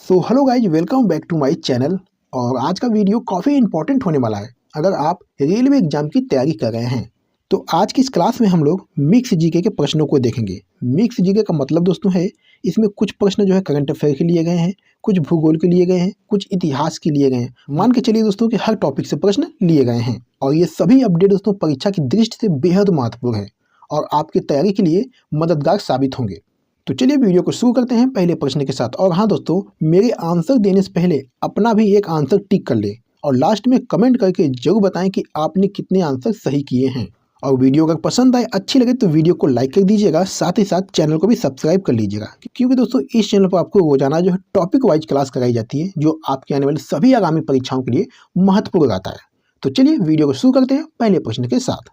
Hello guys, welcome back to my channel. और आज का वीडियो काफ़ी इंपॉर्टेंट होने वाला है अगर आप रेलवे एग्जाम की तैयारी कर रहे हैं। तो आज की इस क्लास में हम लोग मिक्स जीके के प्रश्नों को देखेंगे। मिक्स जीके का मतलब दोस्तों है, इसमें कुछ प्रश्न जो है करंट अफेयर के लिए गए हैं, कुछ भूगोल के लिए गए हैं, कुछ इतिहास के लिए गए हैं। मान के चलिए दोस्तों कि हर टॉपिक से प्रश्न लिए गए हैं और ये सभी अपडेट दोस्तों परीक्षा की दृष्टि से बेहद महत्वपूर्ण है और आपकी तैयारी के लिए मददगार साबित होंगे। तो चलिए वीडियो को शुरू करते हैं पहले प्रश्न के साथ। और हाँ दोस्तों, मेरे आंसर देने से पहले अपना भी एक आंसर टिक कर ले और लास्ट में कमेंट करके जरूर बताएं कि आपने कितने आंसर सही किए हैं। और वीडियो अगर पसंद आए, अच्छी लगे तो वीडियो को लाइक कर दीजिएगा, साथ ही साथ चैनल को भी सब्सक्राइब कर लीजिएगा, क्योंकि दोस्तों इस चैनल पर आपको रोजाना जो है टॉपिक वाइज क्लास कराई जाती है जो आपके आने वाले सभी आगामी परीक्षाओं के लिए महत्वपूर्ण रहता है। तो चलिए वीडियो को शुरू करते हैं पहले प्रश्न के साथ।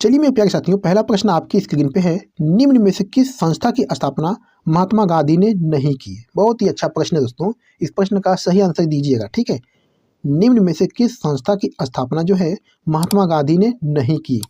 चलिए मेरे प्यारे साथियों, पहला प्रश्न आपकी स्क्रीन पे है। निम्न में से किस संस्था की स्थापना महात्मा गांधी ने नहीं की? बहुत ही अच्छा प्रश्न है दोस्तों, इस प्रश्न का सही आंसर दीजिएगा, ठीक है। निम्न में से किस संस्था की स्थापना जो है महात्मा गांधी ने नहीं की?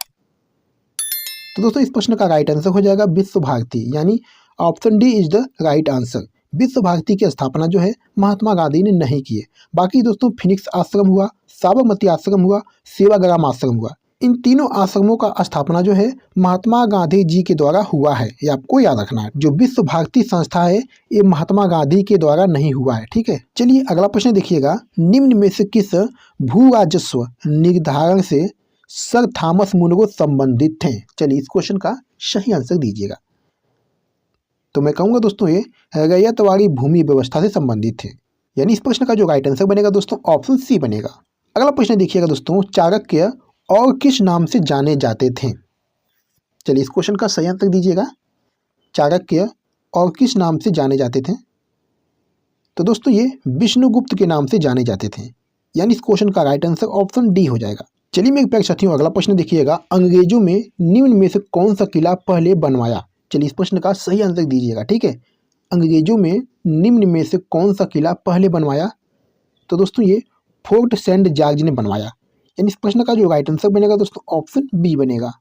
तो दोस्तों इस प्रश्न का राइट आंसर हो जाएगा विश्व भारती, यानी option D is the right answer. विश्व भारती की स्थापना जो है महात्मा गांधी ने नहीं की है। बाकी दोस्तों फिनिक्स आश्रम हुआ, साबरमती आश्रम हुआ, सेवाग्राम आश्रम हुआ, इन तीनों आश्रमों का स्थापना जो है महात्मा गांधी जी के द्वारा हुआ है, ये आपको याद रखना है। जो विश्व भारती संस्था है ये महात्मा गांधी के द्वारा नहीं हुआ है, ठीक है। चलिए अगला प्रश्न देखिएगा। निम्न में से किस भू राजस्व निर्धारण से सर थॉमस मुनरो संबंधित थे? चलिए इस क्वेश्चन का सही आंसर दीजिएगा। तो मैं कहूँगा दोस्तों ये रैयतवाड़ी भूमि व्यवस्था से संबंधित थे, यानी इस प्रश्न का जो राइट आंसर बनेगा दोस्तों ऑप्शन सी बनेगा। अगला प्रश्न देखिएगा दोस्तों, चाणक्य और किस नाम से जाने जाते थे? चलिए इस क्वेश्चन का सही आंसर दीजिएगा। चाणक्य और किस नाम से जाने जाते थे? तो दोस्तों ये विष्णुगुप्त के नाम से जाने जाते थे, यानी इस क्वेश्चन का राइट आंसर ऑप्शन डी हो जाएगा। चलिए मेरे प्यारे साथियों अगला प्रश्न देखिएगा। अंग्रेजों में निम्न में से कौन सा किला पहले बनवाया? चलिए इस प्रश्न का सही आंसर दीजिएगा, ठीक है। अंग्रेजों में निम्न में से कौन सा किला पहले बनवाया? तो दोस्तों ये फोर्ट सेंट जॉर्ज ने बनवाया, यानी इस प्रश्न का जो राइट आंसर बनेगा दोस्तों ऑप्शन बी बनेगा।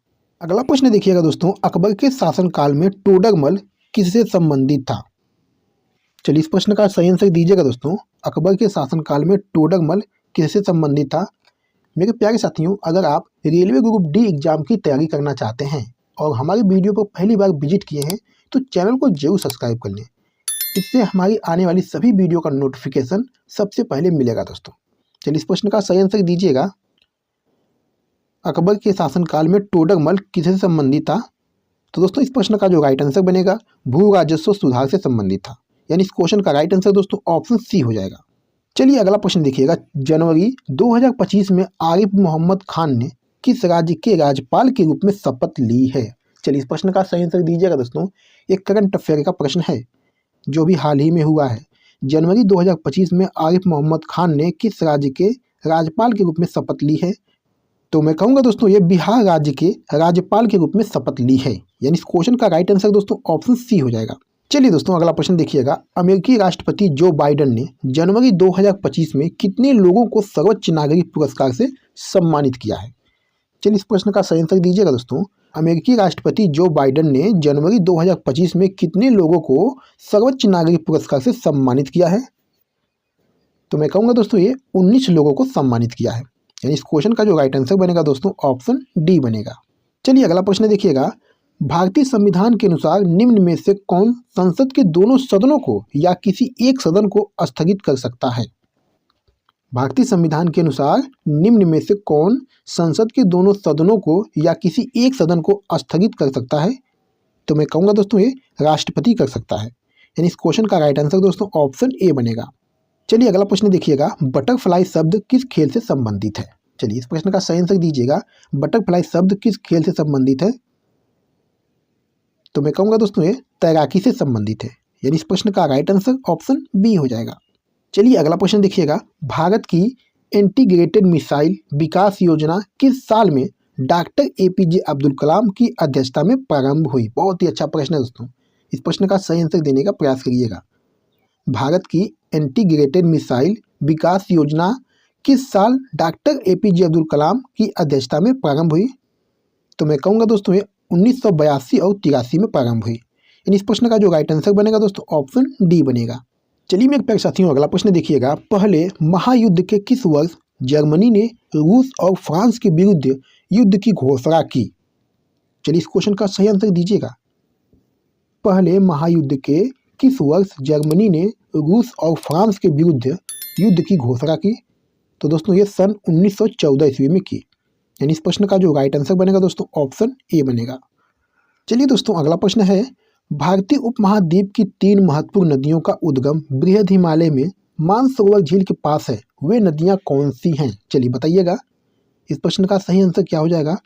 अगला प्रश्न देखिएगा दोस्तों, अकबर के शासनकाल में टोडरमल किससे संबंधित था? चलिए इस प्रश्न का सही आंसर दीजिएगा दोस्तों। अकबर के शासनकाल में टोडरमल किससे संबंधित था? मेरे प्यारे साथियों, अगर आप रेलवे ग्रुप डी एग्जाम की तैयारी करना चाहते हैं और हमारी वीडियो पर पहली बार विजिट किए हैं तो चैनल को जरूर सब्सक्राइब कर लें, इससे हमारी आने वाली सभी वीडियो का नोटिफिकेशन सबसे पहले मिलेगा दोस्तों। चलिए इस प्रश्न का सही आंसर दीजिएगा। अकबर के शासनकाल में टोडरमल किससे संबंधित था? तो दोस्तों इस प्रश्न का जो राइट आंसर बनेगा भू राजस्व सुधार से संबंधित था, यानी इस क्वेश्चन का राइट आंसर दोस्तों ऑप्शन सी हो जाएगा। चलिए अगला प्रश्न देखिएगा। जनवरी 2025 में आरिफ मोहम्मद खान ने किस राज्य के राज्यपाल के रूप में शपथ ली है? चलिए इस प्रश्न का सही आंसर दीजिएगा दोस्तों। एक करंट अफेयर का प्रश्न है जो भी हाल ही में हुआ है। जनवरी 2025 में आरिफ मोहम्मद खान ने किस राज्य के राज्यपाल के रूप में शपथ ली है? तो मैं कहूँगा दोस्तों ये बिहार राज्य के राज्यपाल के रूप में शपथ ली है, यानी इस क्वेश्चन का राइट आंसर दोस्तों ऑप्शन सी हो जाएगा। चलिए दोस्तों अगला प्रश्न देखिएगा। अमेरिकी राष्ट्रपति जो बाइडेन ने जनवरी 2025 में कितने लोगों को सर्वोच्च नागरिक पुरस्कार से सम्मानित किया है? चलिए इस प्रश्न का सही आंसर दीजिएगा दोस्तों। अमेरिकी राष्ट्रपति जो बाइडेन ने जनवरी 2025 में कितने लोगों को सर्वोच्च नागरिक पुरस्कार से सम्मानित किया है? तो मैं कहूँगा दोस्तों ये 19 लोगों को सम्मानित किया है, यानी इस क्वेश्चन का जो राइट आंसर बनेगा दोस्तों ऑप्शन डी बनेगा। चलिए अगला प्रश्न देखिएगा। भारतीय संविधान के अनुसार निम्न में से कौन संसद के दोनों सदनों को या किसी एक सदन को स्थगित कर सकता है? भारतीय संविधान के अनुसार निम्न में से कौन संसद के दोनों सदनों को या किसी एक सदन को स्थगित कर सकता है? तो मैं कहूँगा दोस्तों ये राष्ट्रपति कर सकता है, यानी इस क्वेश्चन का राइट आंसर दोस्तों ऑप्शन ए बनेगा। चलिए अगला प्रश्न देखिएगा। बटरफ्लाई शब्द किस खेल से संबंधित है? चलिए इस प्रश्न का सही आंसर दीजिएगा। बटरफ्लाई शब्द किस खेल से संबंधित है? तो मैं कहूँगा दोस्तों ये तैराकी से संबंधित है, यानी इस प्रश्न का राइट आंसर ऑप्शन बी हो जाएगा। चलिए अगला प्रश्न देखिएगा। भारत की इंटीग्रेटेड मिसाइल विकास योजना किस साल में डॉक्टर APJ अब्दुल कलाम की अध्यक्षता में प्रारंभ हुई? बहुत ही अच्छा प्रश्न है दोस्तों, इस प्रश्न का सही आंसर देने का प्रयास करिएगा। भारत की इंटीग्रेटेड मिसाइल विकास योजना किस साल डॉक्टर APJ अब्दुल कलाम की अध्यक्षता में प्रारंभ हुई? तो मैं कहूँगा दोस्तों ये 1982 और 83 में प्रारंभ हुई, यानी इस प्रश्न का जो राइट आंसर बनेगा दोस्तों ऑप्शन डी बनेगा। चलिए मेरे प्यारे साथियों अगला प्रश्न देखिएगा, पहले महायुद्ध के किस वर्ष जर्मनी ने रूस और फ्रांस के विरुद्ध युद्ध की घोषणा की? चलिए इस क्वेश्चन का सही आंसर दीजिएगा। पहले महायुद्ध के किस वर्ष जर्मनी ने रूस और फ्रांस के विरुद्ध युद्ध की घोषणा की? तो दोस्तों ये सन 1914 ईस्वी में की। यानी इस प्रश्न का जो राइट आंसर बनेगा दोस्तों ऑप्शन ए बनेगा। चलिए दोस्तों अगला प्रश्न है, भारतीय उपमहाद्वीप की 3 महत्वपूर्ण नदियों का उद्गम बृहद हिमालय में मानसरोवर झील के पास है, वे नदियां कौन सी हैं? चलिए बताइएगा। इस प्रश्न का सही आंसर क्या हो जाएगा?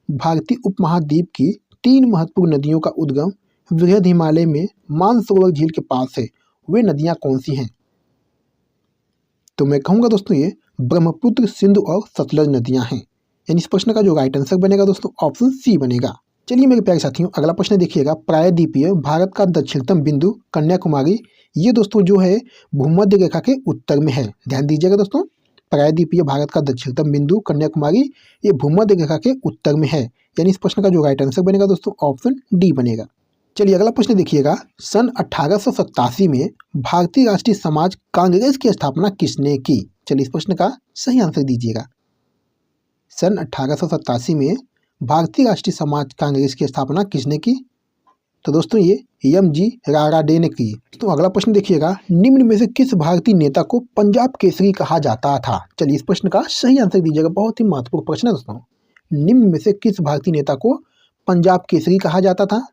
भारतीय उपमहाद्वीप की 3 महत्वपूर्ण नदियों का उद्गम बृहद हिमालय में मानसरोवर झील के पास है, वे नदियां कौन सी हैं? तो मैं कहूँगा दोस्तों ये ब्रह्मपुत्र, सिंधु और सतलज नदियां हैं। यानी इस प्रश्न का जो राइट आंसर बनेगा दोस्तों ऑप्शन सी बनेगा। चलिए मेरे प्यारे साथियों अगला प्रश्न देखिएगा, प्रायद्वीपीय भारत का दक्षिणतम बिंदु कन्याकुमारी, ये दोस्तों जो है भूमध्य रेखा के उत्तर में है। ध्यान दीजिएगा दोस्तों, प्रायद्वीपीय भारत का दक्षिणतम बिंदु कन्याकुमारी ये भूमध्य रेखा के उत्तर में है। यानी इस प्रश्न का जो राइट आंसर बनेगा दोस्तों ऑप्शन डी बनेगा। चलिए अगला प्रश्न देखिएगा, सन 1887 में भारतीय राष्ट्रीय समाज कांग्रेस की स्थापना किसने की? चलिए इस प्रश्न का सही आंसर दीजिएगा। सन 1887 में भारतीय राष्ट्रीय समाज कांग्रेस की स्थापना किसने की? तो दोस्तों ये एम.जी. राराडे ने की। तो अगला प्रश्न देखिएगा, निम्न में से किस भारतीय नेता को पंजाब केसरी कहा जाता था? चलिए इस प्रश्न का सही आंसर दीजिएगा। बहुत ही महत्वपूर्ण प्रश्न है दोस्तों। निम्न में से किस भारतीय नेता को पंजाब केसरी कहा जाता था?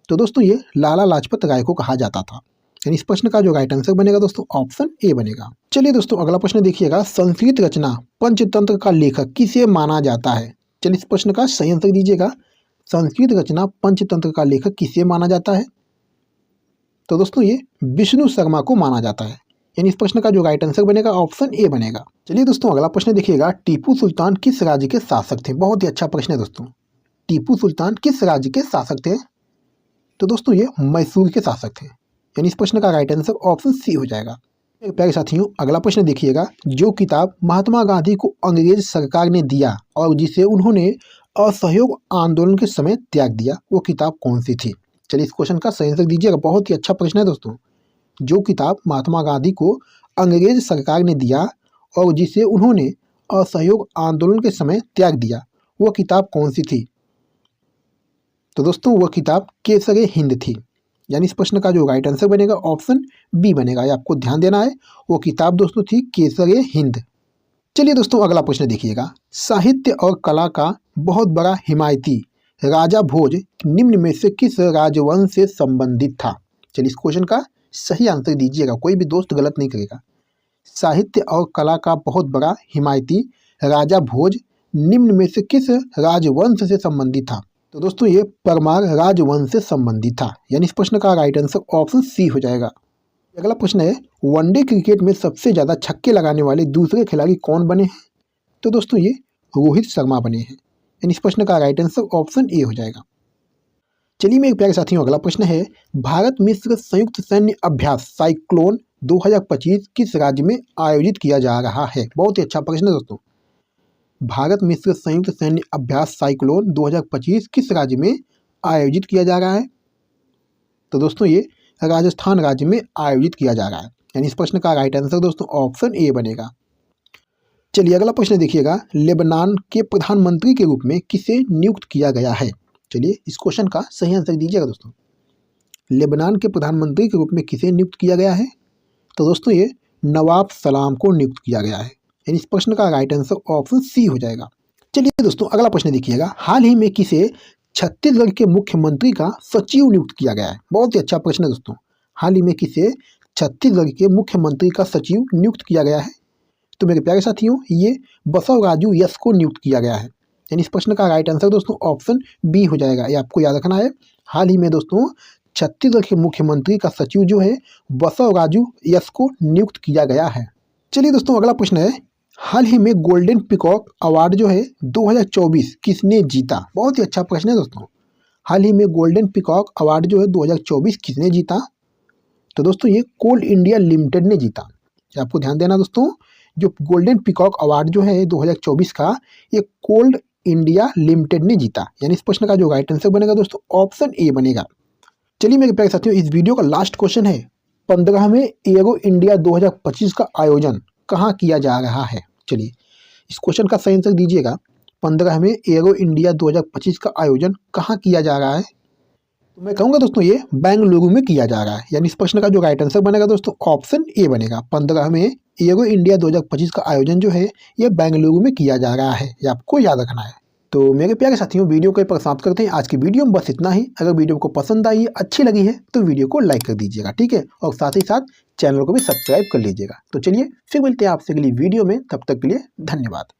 तो दोस्तों ये लाला लाजपत राय को कहा जाता था। यानी इस प्रश्न का जो राइट आंसर बनेगा दोस्तों ऑप्शन ए बनेगा। चलिए दोस्तों अगला प्रश्न देखिएगा, संस्कृत रचना पंचतंत्र का लेखक किसे माना जाता है? चलिए इस प्रश्न का सही आंसर दीजिएगा। संस्कृत रचना पंचतंत्र का लेखक किसे माना जाता है? तो दोस्तों ये विष्णु शर्मा को माना जाता है। यानी इस प्रश्न का जो राइट आंसर बनेगा ऑप्शन ए बनेगा। चलिए दोस्तों अगला प्रश्न देखिएगा, टीपू सुल्तान किस राज्य के शासक थे? बहुत ही अच्छा प्रश्न है दोस्तों। टीपू सुल्तान किस राज्य के शासक थे? तो दोस्तों ये मैसूर के शासक थे। यानी इस प्रश्न का राइट आंसर ऑप्शन सी हो जाएगा। मेरे प्यारे साथियों अगला प्रश्न देखिएगा, जो किताब महात्मा गांधी को अंग्रेज सरकार ने दिया और जिसे उन्होंने असहयोग आंदोलन के समय त्याग दिया, वो किताब कौन सी थी? चलिए इस क्वेश्चन का सही आंसर दीजिएगा। बहुत ही अच्छा प्रश्न है दोस्तों। जो किताब महात्मा गांधी को अंग्रेज सरकार ने दिया और जिसे उन्होंने असहयोग आंदोलन के समय त्याग दिया, वो किताब कौन सी थी? तो दोस्तों वो किताब केसरे हिंद थी। यानी इस प्रश्न का जो राइट आंसर बनेगा ऑप्शन बी बनेगा। ये आपको ध्यान देना है। वो किताब दोस्तों थी केसरे हिंद। चलिए दोस्तों अगला प्रश्न देखिएगा, साहित्य और कला का बहुत बड़ा हिमायती राजा भोज निम्न में से किस राजवंश से संबंधित था? चलिए इस क्वेश्चन का सही आंसर दीजिएगा, कोई भी दोस्त गलत नहीं करेगा। साहित्य और कला का बहुत बड़ा हिमायती राजा भोज निम्न में से किस राजवंश से संबंधित था? तो दोस्तों ये परमार राजवंश से संबंधित था। यानी इस प्रश्न का राइट आंसर ऑप्शन सी हो जाएगा। अगला प्रश्न है, वनडे क्रिकेट में सबसे ज़्यादा छक्के लगाने वाले दूसरे खिलाड़ी कौन बने हैं? तो दोस्तों ये रोहित शर्मा बने हैं। यानी इस प्रश्न का राइट आंसर ऑप्शन ए हो जाएगा। चलिए मेरे प्यारे साथियों अगला प्रश्न है, भारत मिस्र संयुक्त सैन्य अभ्यास साइक्लोन 2025 किस राज्य में आयोजित किया जा रहा है? बहुत ही अच्छा प्रश्न है दोस्तों। भारत मिस्र संयुक्त सैन्य अभ्यास साइक्लोन 2025 किस राज्य में आयोजित किया जा रहा है? तो दोस्तों ये राजस्थान राज्य में आयोजित किया जा रहा है। यानी इस प्रश्न का राइट आंसर दोस्तों ऑप्शन ए बनेगा। चलिए अगला प्रश्न देखिएगा, लेबनान के प्रधानमंत्री के रूप में किसे नियुक्त किया गया है? चलिए इस क्वेश्चन का सही आंसर दीजिएगा दोस्तों। लेबनान के प्रधानमंत्री के रूप में किसे नियुक्त किया गया है? तो दोस्तों ये नवाब सलाम को नियुक्त किया गया है। यानी इस प्रश्न का राइट आंसर ऑप्शन सी हो जाएगा। चलिए दोस्तों अगला प्रश्न देखिएगा, हाल ही में किसे छत्तीसगढ़ के मुख्यमंत्री का सचिव नियुक्त किया गया है? बहुत ही अच्छा प्रश्न है दोस्तों। हाल ही में किसे छत्तीसगढ़ के मुख्यमंत्री का सचिव नियुक्त किया गया है? तो मेरे प्यारे साथियों ये बसवराजू यस को नियुक्त किया गया है। यानी इस प्रश्न का राइट आंसर दोस्तों ऑप्शन बी हो जाएगा। ये आपको याद रखना है। हाल ही में दोस्तों छत्तीसगढ़ के मुख्यमंत्री का सचिव जो है बसवराजू यस को नियुक्त किया गया है। चलिए दोस्तों अगला प्रश्न है, हाल ही में गोल्डन पीकॉक अवार्ड जो है 2024 किसने जीता? बहुत ही अच्छा प्रश्न है दोस्तों। हाल ही में गोल्डन पीकॉक अवार्ड जो है 2024 किसने जीता? तो दोस्तों ये कोल इंडिया लिमिटेड ने जीता। आपको ध्यान देना दोस्तों, जो गोल्डन पीकॉक अवार्ड जो है 2024 का ये कोल इंडिया लिमिटेड ने जीता। यानी इस प्रश्न का जो राइट आंसर बनेगा दोस्तों ऑप्शन ए बनेगा। चलिए मेरे प्यारे साथियों इस वीडियो का लास्ट क्वेश्चन है, 15वें एरो इंडिया 2025 का आयोजन कहाँ किया जा रहा है? चलिए इस क्वेश्चन का सही आंसर दीजिएगा। 15वें एरो इंडिया 2025 का आयोजन कहाँ किया जा रहा है? तो मैं कहूँगा दोस्तों ये बेंगलुरु में किया जा रहा है। यानी इस प्रश्न का जो राइट आंसर बनेगा दोस्तों ऑप्शन ए बनेगा। 15वें एरो इंडिया 2025 का आयोजन जो है ये बेंगलुरु में किया जा रहा है, ये आपको याद रखना है। तो मेरे प्यारे साथियों, वीडियो को समाप्त करते हैं। आज की वीडियो में बस इतना ही। अगर वीडियो को पसंद आई, अच्छी लगी है तो वीडियो को लाइक कर दीजिएगा, ठीक है, और साथ ही साथ चैनल को भी सब्सक्राइब कर लीजिएगा। तो चलिए फिर मिलते हैं आपसे अगली वीडियो में, तब तक के लिए धन्यवाद।